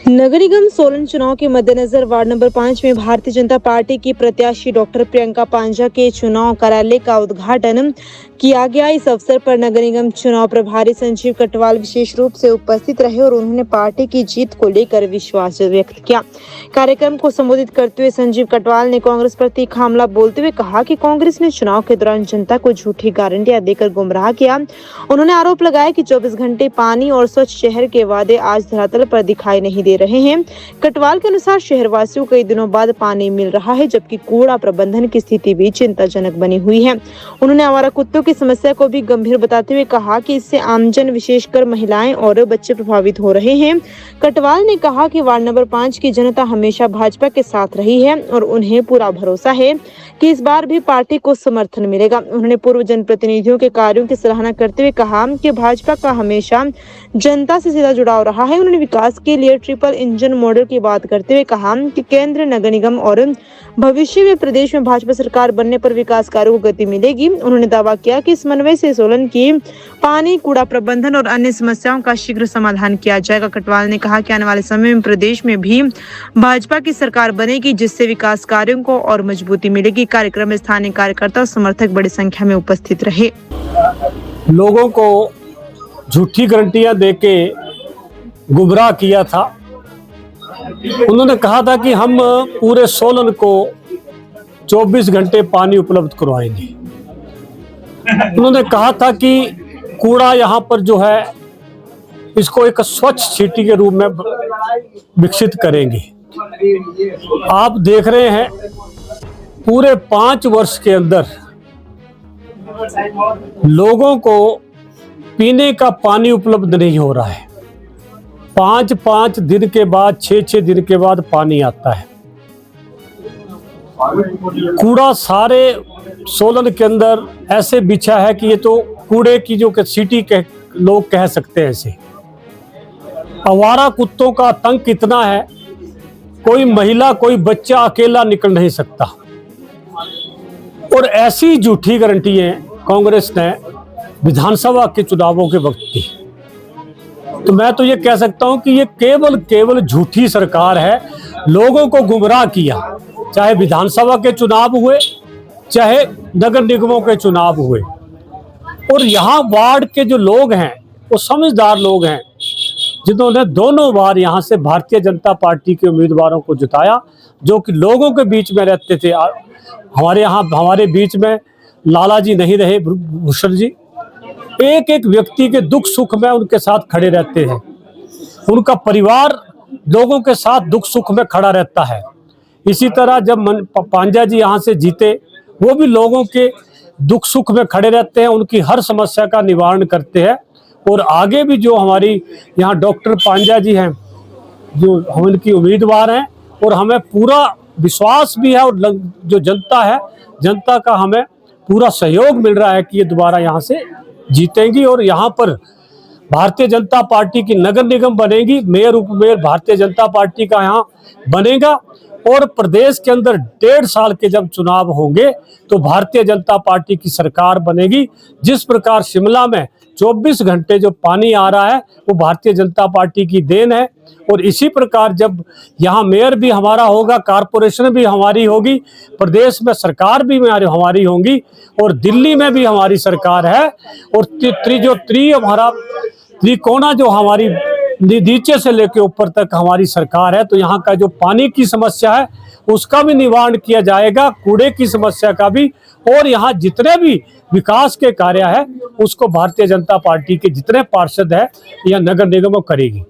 नगर निगम सोलन चुनाव के मद्देनजर वार्ड नंबर 5 में भारतीय जनता पार्टी की प्रत्याशी डॉक्टर प्रियंका पांजा के चुनाव कार्यालय का उद्घाटन किया गया। इस अवसर पर नगर निगम चुनाव प्रभारी संजीव कटवाल विशेष रूप से उपस्थित रहे और उन्होंने पार्टी की जीत को लेकर विश्वास व्यक्त किया। कार्यक्रम को संबोधित करते हुए संजीव कटवाल ने कांग्रेस पर तीखा हमला बोलते हुए कहा कि कांग्रेस ने चुनाव के दौरान जनता को झूठी गारंटियां देकर गुमराह किया। उन्होंने आरोप लगाया कि 24 घंटे पानी और स्वच्छ शहर के वादे आज धरातल पर दिखाई नहीं दे रहे हैं। कटवाल के अनुसार शहरवासियों को कई दिनों बाद पानी मिल रहा है, जबकि कूड़ा प्रबंधन की स्थिति भी चिंताजनक बनी हुई है। उन्होंने आवारा कुत्तों की समस्या को भी गंभीर बताते हुए कहा कि इससे आमजन विशेषकर महिलाएं और बच्चे प्रभावित हो रहे हैं। कटवाल ने कहा कि वार्ड नंबर 5 की जनता हमेशा भाजपा के साथ रही है और उन्हें पूरा भरोसा है कि इस बार भी पार्टी को समर्थन मिलेगा। उन्होंने पूर्व जनप्रतिनिधियों के कार्यों की सराहना करते हुए कहा कि भाजपा का हमेशा जनता से सीधा जुड़ाव रहा है। उन्होंने विकास के लिए ट्रिपल इंजन मॉडल की बात करते हुए कहा कि केंद्र, नगर निगम और भविष्य में प्रदेश में भाजपा सरकार बनने पर विकास कार्यों को गति मिलेगी। उन्होंने दावा किया कि इस समन्वय से सोलन की पानी, कूड़ा प्रबंधन और अन्य समस्याओं का शीघ्र समाधान किया जाएगा। कटवाल ने कहा कि आने वाले समय में प्रदेश में भी भाजपा की सरकार बनेगी, जिससे विकास कार्यों को और मजबूती मिलेगी। कार्यक्रम में स्थानीय कार्यकर्ता और समर्थक बड़ी संख्या में उपस्थित रहे। लोगों को झूठी गारंटियां देके गुमराह किया था। उन्होंने कहा था कि हम पूरे सोलन को 24 घंटे पानी उपलब्ध करवाएंगे। उन्होंने कहा था कि कूड़ा यहाँ पर जो है इसको एक स्वच्छ सिटी के रूप में विकसित करेंगे। आप देख रहे हैं पूरे 5 वर्ष के अंदर लोगों को पीने का पानी उपलब्ध नहीं हो रहा है। 5-5 दिन के बाद, 6-6 दिन के बाद पानी आता है। कूड़ा सारे सोलन के अंदर ऐसे बिछा है कि ये तो कूड़े की जो सिटी के लोग कह सकते हैं ऐसे। आवारा कुत्तों का आतंक इतना है, कोई महिला, कोई बच्चा अकेला निकल नहीं सकता। और ऐसी झूठी गारंटियां कांग्रेस ने विधानसभा के चुनावों के वक्त दी। तो मैं तो ये कह सकता हूं कि ये केवल झूठी सरकार है। लोगों को गुमराह किया, चाहे विधानसभा के चुनाव हुए, चाहे नगर निगमों के चुनाव हुए। और यहाँ वार्ड के जो लोग हैं वो समझदार लोग हैं, जिन्होंने दोनों बार यहाँ से भारतीय जनता पार्टी के उम्मीदवारों को जिताया, जो कि लोगों के बीच में रहते थे। हमारे बीच में लाला जी नहीं रहे, भूषण जी एक एक व्यक्ति के दुख सुख में उनके साथ खड़े रहते हैं। उनका परिवार लोगों के साथ दुख सुख में खड़ा रहता है। इसी तरह जब पांजा जी यहाँ से जीते, वो भी लोगों के दुख सुख में खड़े रहते हैं, उनकी हर समस्या का निवारण करते हैं। और आगे भी जो हमारी यहाँ डॉक्टर पांजा जी हैं, जो हम उनकी उम्मीदवार हैं, और हमें पूरा विश्वास भी है, और जो जनता है, जनता का हमें पूरा सहयोग मिल रहा है कि ये दोबारा यहाँ से जीतेंगी। और यहाँ पर भारतीय जनता पार्टी की नगर निगम बनेगी, मेयर, उपमेयर भारतीय जनता पार्टी का यहाँ बनेगा। और प्रदेश के अंदर 1.5 साल के जब चुनाव होंगे तो भारतीय जनता पार्टी की सरकार बनेगी। जिस प्रकार शिमला में 24 घंटे जो पानी आ रहा है वो भारतीय जनता पार्टी की देन है। और इसी प्रकार जब यहाँ मेयर भी हमारा होगा, कारपोरेशन भी हमारी होगी, प्रदेश में सरकार भी हमारी होंगी, और दिल्ली में भी हमारी सरकार है। और हमारा त्रिकोणा जो हमारी नीचे से लेकर ऊपर तक हमारी सरकार है। तो यहाँ का जो पानी की समस्या है उसका भी निवारण किया जाएगा, कूड़े की समस्या का भी, और यहाँ जितने भी विकास के कार्य है उसको भारतीय जनता पार्टी के जितने पार्षद है यह नगर निगम करेगी।